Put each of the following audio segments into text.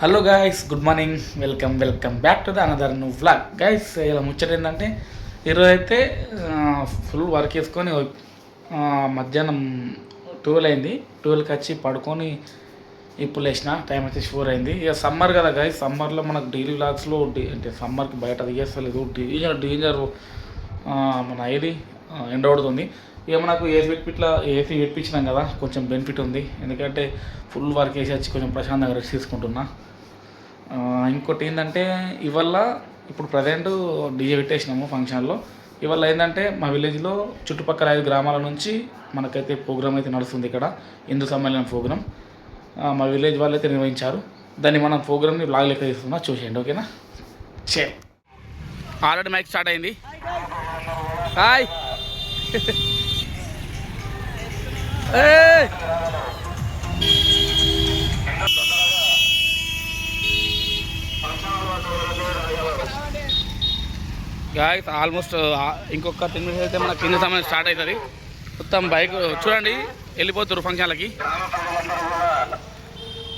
Hello guys, good morning. Welcome back to the another new vlog. Guys, ఇలా ముచ్చట ఏంటంటే ఈరోజు అయితే ఫుల్ వర్క్ చేసుకొని మధ్యాహ్నం 12 అయింది. 12కి వచ్చి పడుకొని ఇప్పుడు లేచిన. టైం అయితే 4 అయింది. ఇక సమ్మర్ కదా గైస్, సమ్మర్లో మనకు డైలీ వ్లాగ్స్లో అంటే సమ్మర్కి బయట దిగేస్తలేదు. డేంజర్ మన ఏది ఎండ కొడుతుంది. ఇక మనకు ఏసీ పెట్టించినాం కదా, కొంచెం బెనిఫిట్ ఉంది. ఎందుకంటే ఫుల్ వర్క్ వేసి వచ్చి కొంచెం ప్రశాంతంగా రెస్ట్ తీసుకుంటున్నా. ఇంకోటి ఏంటంటే ఇవాళ ఇప్పుడు ప్రజెంట్ డీజే పెట్టేసినాము ఫంక్షన్లో. ఇవాళ ఏంటంటే మా విలేజ్లో చుట్టుపక్కల 5 గ్రామాల నుంచి మనకైతే ప్రోగ్రామ్ అయితే నడుస్తుంది. ఇక్కడ హిందూ సమ్మేళనం ప్రోగ్రామ్ మా విలేజ్ వాళ్ళు అయితే నిర్వహించారు. దాన్ని మనం ప్రోగ్రామ్ని బ్లాగ్ లెక్క తీస్తున్నా, చూసేయండి. ఓకేనా? షేర్. ఆల్రెడీ మైక్ స్టార్ట్ అయింది. హాయ్. గాయస్, ఆల్మోస్ట్ ఇంకొక 10 minutes అయితే మన కింద సమయం స్టార్ట్ అవుతుంది. మొత్తం బైక్ చూడండి వెళ్ళిపోతారు ఫంక్షన్లకి.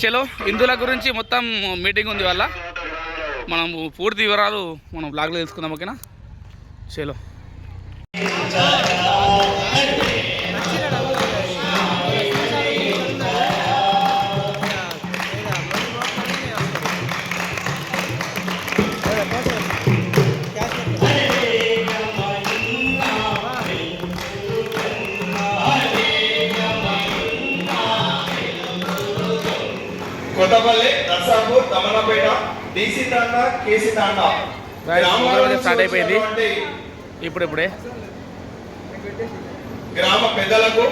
చలో, హిందువుల గురించి మొత్తం మీటింగ్ ఉంది వల్ల మనం పూర్తి వివరాలు మనం బ్లాగ్లో తెలుసుకుందాం. ఓకేనా? చలో. కొత్తపల్లి, నర్సాపూర్, తమలపేట, డీసీ తాండా, కేసీ తాండా స్టార్ట్ అయిపోయింది. ఇప్పుడే గ్రామ పెద్దలకు,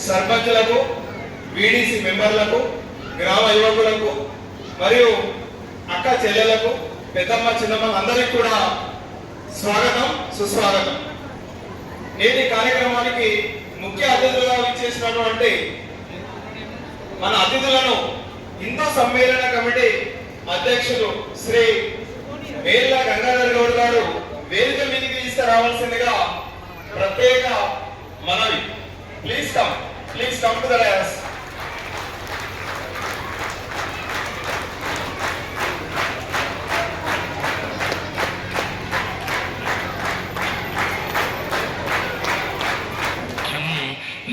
సర్పంచులకు, వీడీసీ మెంబర్లకు, గ్రామ యువకులకు మరియు అక్క చెల్లెలకు, పెద్దమ్మ చిన్నమ్మ అందరికీ కూడా స్వాగతం, సుస్వాగతం. నేటి కార్యక్రమానికి ముఖ్య అతిథులుగా విచ్చేసినటువంటి మన అతిథులను హిందూ సమ్మేళన కమిటీ అధ్యక్షులు శ్రీ వేళ్ళ గంగాధర్ గౌడ్ గారు వేదిక మీదకి తీసుకురావాల్సిందిగా ప్రత్యేక మనవి. Please come to the dais.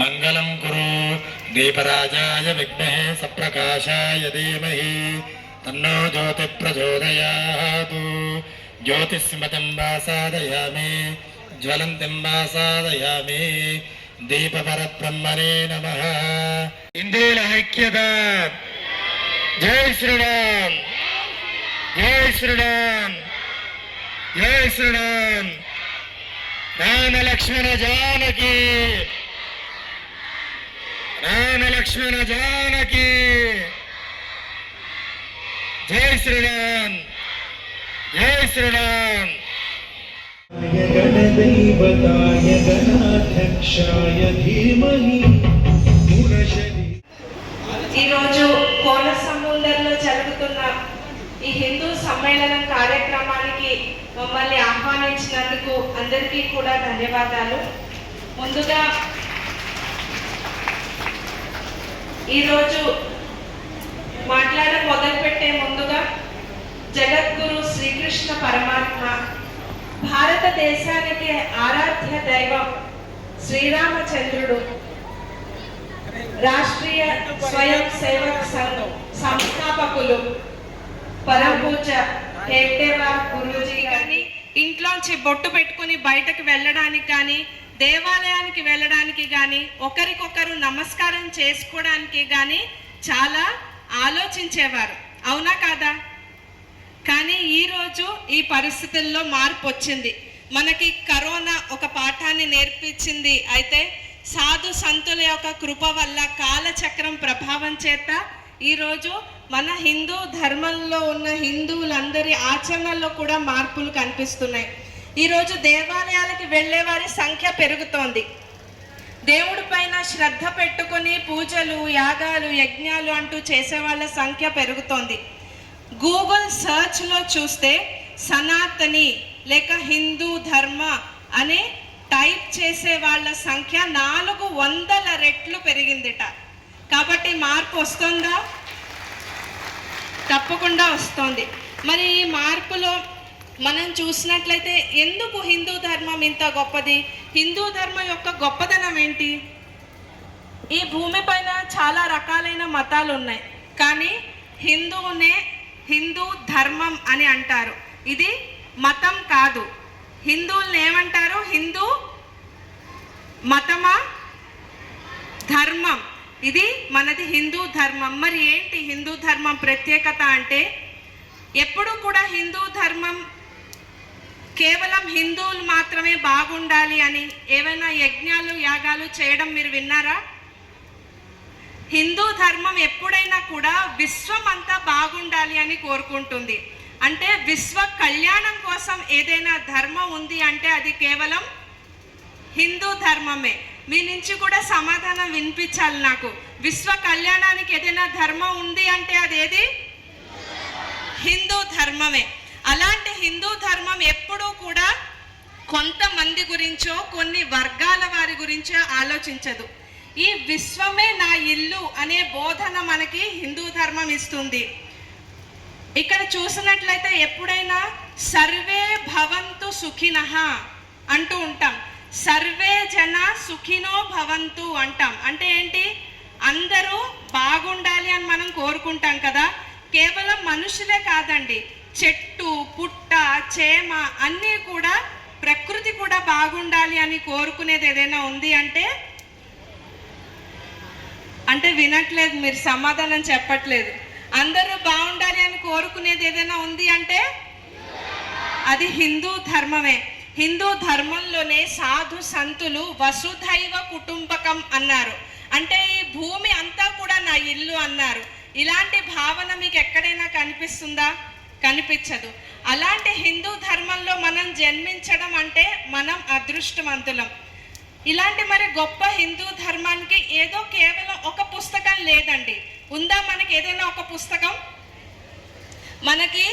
మంగళం కురు దీపరాజాయ విద్మహే సప్రకాశాయ ధీమహి తన్నో జ్యోతి ప్రచోదయాత్. జ్యోతిస్మతం వాసాదయామి జ్వలంతిం వాసాదయామి. దీపపరబ్రహ్మణే నమః. హిందీల ఐక్యత. జై శ్రీరామ్, జై శ్రీరామ్, జై శ్రీరామ్. రామ లక్ష్మణ జానకి, రామ లక్ష్మణ జానకి. జై శ్రీరామ్, జై శ్రీరామ్. గణదైవతాయ గణాధ్యక్షాయ ధీమహి. ఈరోజు కోనసముద్రంలో జరుగుతున్న ఈ హిందూ సమ్మేళనం కార్యక్రమానికి మమ్మల్ని ఆహ్వానించినందుకు అందరికీ కూడా ధన్యవాదాలు. ముందుగా ఈరోజు మొదలుపెట్టే ముందుగా జగద్గురు శ్రీకృష్ణ పరమాత్మ, భారతదేశానికి ఆరాధ్య దైవం శ్రీరామచంద్రుడు, రాష్ట్రీయ స్వయం సేవక్ సంస్థాపకులు పరమపూజ హెగ్డేవార్ గురూజీ గారిని ఇంట్లోంచి బొట్టు పెట్టుకుని బయటకు వెళ్ళడానికి కానీ, దేవాలయానికి వెళ్ళడానికి కానీ, ఒకరికొకరు నమస్కారం చేసుకోవడానికి కానీ చాలా ఆలోచించేవారు. అవునా కాదా? కానీ ఈరోజు ఈ పరిస్థితుల్లో మార్పు వచ్చింది. మనకి కరోనా ఒక పాఠాన్ని నేర్పించింది. అయితే సాధు సంతుల యొక్క కృప వల్ల, కాలచక్రం ప్రభావం చేత ఈరోజు మన హిందూ ధర్మంలో ఉన్న హిందువులందరి ఆచరణలో కూడా మార్పులు కనిపిస్తున్నాయి. ఈరోజు దేవాలయాలకు వెళ్ళే వారి సంఖ్య పెరుగుతోంది. దేవుడి పైన శ్రద్ధ పెట్టుకుని పూజలు, యాగాలు, యజ్ఞాలు అంటూ చేసేవాళ్ళ సంఖ్య పెరుగుతోంది. గూగుల్ సర్చ్లో చూస్తే సనాతని లేక హిందూ ధర్మ అనే టైప్ చేసే వాళ్ళ సంఖ్య 400 రెట్లు పెరిగిందిట. కాబట్టి మార్పు వస్తుందా? తప్పకుండా వస్తుంది. మరి ఈ మార్పులో మనం చూసినట్లయితే ఎందుకు హిందూ ధర్మం ఇంత గొప్పది? హిందూ ధర్మం యొక్క గొప్పదనం ఏంటి? ఈ భూమి పైన చాలా రకాలైన మతాలు ఉన్నాయి, కానీ హిందువునే హిందూ ధర్మం అని అంటారు. ఇది మతం కాదు. హిందువుల్ని ఏమంటారు? హిందూ మతమా, ధర్మం. ఇది మనది హిందూ ధర్మం. మరి ఏంటి హిందూ ధర్మం ప్రత్యేకత అంటే, ఎప్పుడు కూడా హిందూ ధర్మం కేవలం హిందువులు మాత్రమే బాగుండాలి అని ఏవైనా యజ్ఞాలు యాగాలు చేయడం మీరు విన్నారా? హిందూ ధర్మం ఎప్పుడైనా కూడా విశ్వం అంతా బాగుండాలి అని కోరుకుంటుంది. అంటే విశ్వ కళ్యాణం కోసం ఏదైనా ధర్మం ఉంది అంటే అది కేవలం హిందూ ధర్మమే. మీ నుంచి కూడా సమాధానం వినిపించాలి నాకు. విశ్వ కళ్యాణానికి ఏదైనా ధర్మం ఉంది అంటే అదేది? హిందూ ధర్మమే. అలాంటి హిందూ ధర్మం ఎప్పుడూ కూడా కొంతమంది గురించో కొన్ని వర్గాల వారి గురించో ఆలోచించదు. ఈ విశ్వమే నా ఇల్లు అనే బోధన మనకి హిందూ ధర్మం ఇస్తుంది. ఇక్కడ చూసినట్లయితే ఎప్పుడైనా సర్వే భవంతు సుఖినః అంటూ ఉంటాం. సర్వే జన సుఖినో భవంతు అంటాం. అంటే ఏంటి? అందరూ బాగుండాలి అని మనం కోరుకుంటాం కదా. కేవలం మనుషులే కాదండి, చెట్టు పుట్ట చేమ అన్నీ కూడా, ప్రకృతి కూడా బాగుండాలి అని కోరుకునేది ఏదైనా ఉంది అంటే వినట్లేదు, మీరు సమాధానం చెప్పట్లేదు. అందరూ బాగుండాలి అని కోరుకునేది ఏదైనా ఉంది అంటే అది హిందూ ధర్మమే. హిందూ ధర్మంలోనే సాధు సంతులు వసుధైవ కుటుంబకం అన్నారు. అంటే ఈ భూమి అంతా కూడా నా ఇల్లు అన్నారు. ఇలాంటి భావన మీకు ఎక్కడైనా కనిపిస్తుందా? కనిపించదు. అలాంటి హిందూ ధర్మంలో మనం జన్మించడం అంటే మనం అదృష్టవంతులం. ఇలాంటి మరి గొప్ప హిందూ ధర్మానికి ఏదో కేవలం ఒక పుస్తకం లేదండి. ఉందా మనకి ఏదైనా ఒక పుస్తకం? మనకి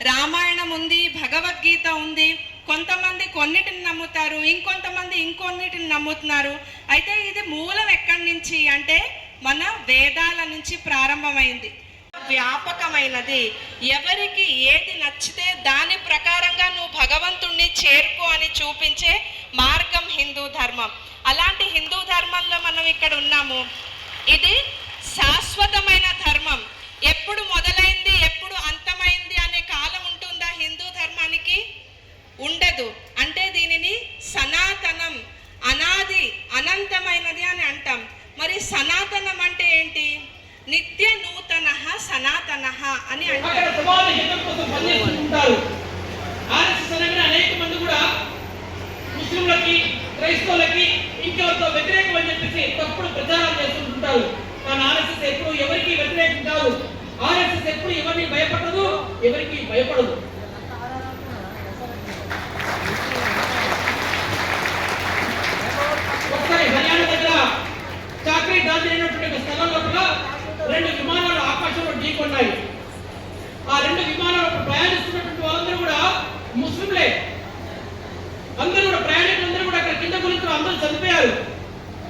రామాయణం ఉంది, భగవద్గీత ఉంది. కొంతమంది కొన్నిటిని నమ్ముతారు, ఇంకొంతమంది ఇంకొన్నిటిని నమ్ముతున్నారు. అయితే ఇది మూలం ఎక్కడి నుంచి అంటే మన వేదాల నుంచి ప్రారంభమైంది. వ్యాపకమైనది. ఎవరికి ఏది నచ్చితే దాని ప్రకారంగా నువ్వు భగవంతుణ్ణి చేరుకో అని చూపించే మార్గం హిందూ ధర్మం. అలాంటి హిందూ ధర్మంలో మనం ఇక్కడ ఉన్నాము. ఇది శాశ్వతమైన ధర్మం. ఎప్పుడు మొదలైంది ఎప్పుడు అంతమైంది అనే కాలం ఉంటుందా హిందూ ధర్మానికి? ఉండదు. అంటే దీనిని సనాతనం, అనాది, అనంతమైనది అని అంటాం. మరి సనాతనం అంటే ఏంటి? నిత్య నూతన సనాతన అని అంటారు. అనేక మంది కూడా ముస్లింలకి, క్రైస్తవులకి ఇంకెవరితో వ్యతిరేకం అని చెప్పేసి తప్పుడు ప్రచారం చేస్తుంటారు. కానీ ఆర్ఎస్ఎస్ ఎప్పుడు ఎవరికి వ్యతిరేకం కాదు. ఆర్ఎస్ఎస్ ఎప్పుడు ఎవరిని భయపడదు, ఎవరికి భయపడదు. ఒకసారి హర్యానా దగ్గర చాకరీ దాచి అయినటువంటి స్థలంలో కూడా 2 విమానాలు ఆకాశంలో ఢీకొన్నాయి. ఆ 2 విమానాలు ప్రయాణిస్తున్నటువంటి వాళ్ళందరూ కూడా ముస్లింలే. అందరూ కూడా ప్రయాణికులందరూ కూడా అక్కడ కింద గురించి అందరూ చనిపోయారు.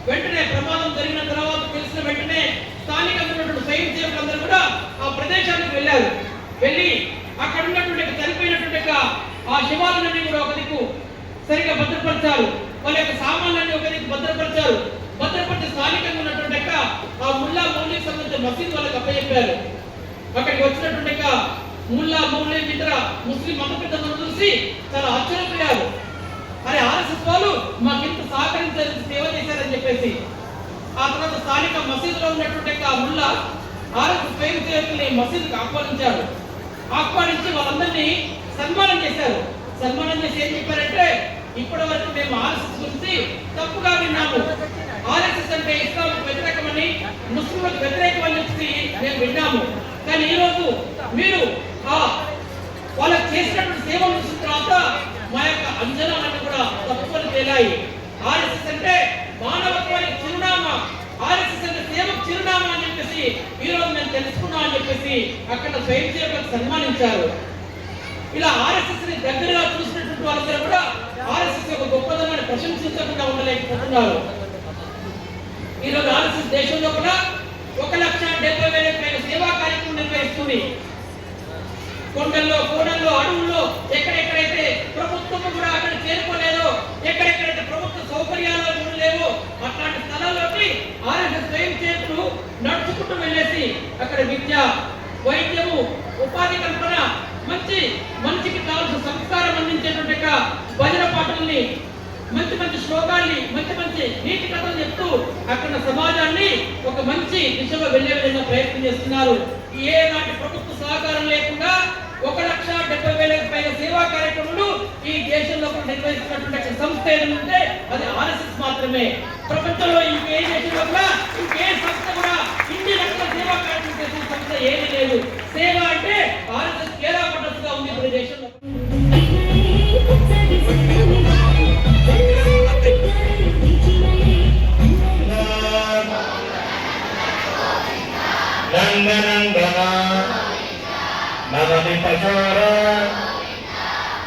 వెంటనే ప్రమాదం జరిగిన తర్వాత తెలిసిన వెంటనే స్థానికంగా ఉన్నటువంటి స్వయం సేవకులందరూ కూడా ఆ ప్రదేశానికి వెళ్ళారు. వెళ్ళి అక్కడ ఉన్నటువంటి చనిపోయినటువంటి ఆ శవాలన్నీ కూడా ఒక దిక్కు సరిగా భద్రపరిచారు. వాళ్ళ యొక్క సామాన్లన్నీ ఒక దిక్కు భద్రపరిచారు. భద్రపరిచి స్థానికంగా ఉన్నటువంటి ఆ ముల్లా మౌలికి సంబంధించిన మసీద్ వాళ్ళకి అప్పచెప్పారు. అక్కడికి వచ్చినటువంటి ముల్లా మౌలి ఇతర ముస్లిం మత పెద్దలను చూసి చాలా ఆశ్చర్యపోయారు. అరే ఆర్ఎస్ఎస్ వాళ్ళు మాకింత సహకరించారు, సేవ చేశారని చెప్పేసి. ఆ తర్వాత స్థానిక మసీదులో ఉన్నటువంటి ముల్లా ఆర్ఎస్ఎస్ స్వయం సేవకుల్ని మసీదుకి ఆహ్వానించారు. ఆహ్వానించి వాళ్ళందరినీ సన్మానం చేశారు. సన్మానం చేసి ఏం చెప్పారంటే, ఇప్పటి వరకు మేము ఆర్ఎస్ఎస్ గురించి తప్పుగా విన్నాము. ఆర్ఎస్ఎస్ అంటే ఇస్లాంకు వ్యతిరేకమని, ముస్లింలకు వ్యతిరేకమని చెప్పి మేము విన్నాము. కానీ ఈరోజు మీరు వాళ్ళకి చేసినటువంటి సేవలు చూసిన తర్వాత మా యొక్క అంచనాలన్నీ కూడా తప్పుకొని తేలాయి. ఆర్ఎస్ఎస్ అంటే మానవత్వానికి చిరునామా, ఆర్ఎస్ఎస్ అంటే సేవకు చిరునామా అని చెప్పేసి ఈరోజు మేము తెలుసుకున్నాం అని చెప్పేసి అక్కడ స్వయం సేవకులకు సన్మానించారు. ఇలా ఆర్ఎస్ఎస్ ని దగ్గరగా చూసినటువంటి వాళ్ళందరూ కూడా ఆర్ఎస్ఎస్ యొక్క గొప్పదనాన్ని ప్రశంసించకుండా ఉండలేకపోతున్నారు. ఈరోజు ఆర్ఎస్ఎస్ దేశంలో కూడా 1,70,000 పైన సేవా కార్యక్రమం నిర్వహిస్తుంది. కొండల్లో కోడల్లో అడవుల్లో ఎక్కడెక్కడైతే ప్రభుత్వం కూడా అక్కడ చేరుకోలేదో, ఎక్కడెక్కడైతే ప్రభుత్వ సౌకర్యాలు కూడా లేవో అట్లాంటి స్థలాల్లోకి ఆర్ఎస్ఎస్ స్వయం చేతులు నడుచుకుంటూ వెళ్ళేసి అక్కడ విద్య, వైద్యము, ఉపాధి కల్పన, మనిషికి కావాల్సిన సంస్కారం అందించేటువంటి భజన పాటల్ని, మంచి మంచి శ్లోకాల్ని, మంచి నీతి కథలు చెప్తూ అక్కడ సమాజాన్ని ఒక మంచి దిశలో వెళ్లే విధంగా ప్రయత్నం చేస్తున్నారు. ఏ నాటి ప్రభుత్వ సహకారం లేకుండా 1,70,000 పైగా సేవా కార్యక్రమాలు ఈ దేశంలో నిర్వహిస్తున్నటువంటి సంస్థ ఏదంటే అది ఆర్ఎస్ఎస్ మాత్రమే. ప్రపంచంలో ఇంకే దేశంలో కూడా ఇంకే సంస్థ కూడా ఇన్ని లక్షల సేవా కార్యక్రమం చేసిన సంస్థ ఏమీ లేదు. సేవ అంటే ఆర్ఎస్ఎస్ కేరా పద్ధతిగా ఉంది ఇప్పుడు దేశంలో. నందనందన నవని పచోర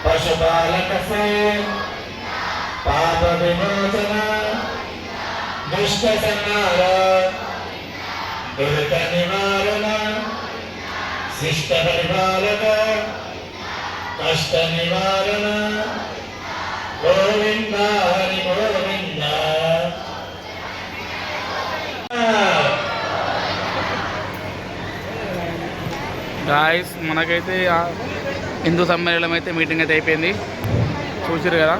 పశుపాలకసే పాప విమోచన దుష్ట సంహార దురిత నివారణ శిష్ట పరిపాలక కష్ట నివారణ గోవింద హరి గోవింద. గాయస్ మనకైతే హిందూ సమ్మేళనం అయితే మీటింగ్ అయితే అయిపోయింది, చూసారు కదా.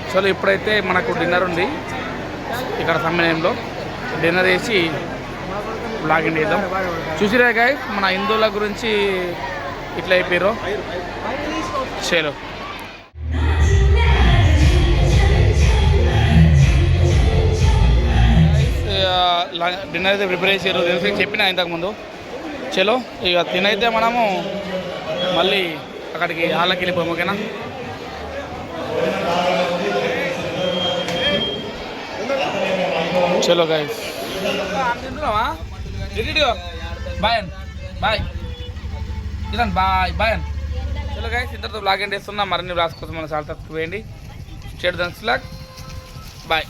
సో ఇప్పుడైతే మనకు డిన్నర్ ఉంది ఇక్కడ సమ్మేళనంలో. డిన్నర్ చేసి బ్లాగింగ్ చేద్దాం. చూసిరా గాయస్ మన హిందువుల గురించి ఇట్లా అయిపోయారు. చలో డిన్నర్ అయితే ప్రిపేర్ చేసారు, చెప్పిన ఇంతకుముందు. చలో ఇక తినైతే మనము మళ్ళీ అక్కడికి హాల్లోకి వెళ్ళిపోయాము, ఓకేనా. చలో గాయస్ బాయ్ బాయ్ ఇదండి బాయ్. చలో గాయస్ ఇంతతో బ్లాగ్ ఎండ్ చేస్తున్నా. మరిన్ని బ్లాగ్స్ కోసం మన ఛానల్ సబ్స్క్రైబ్ చేయండి. State thanks log bye.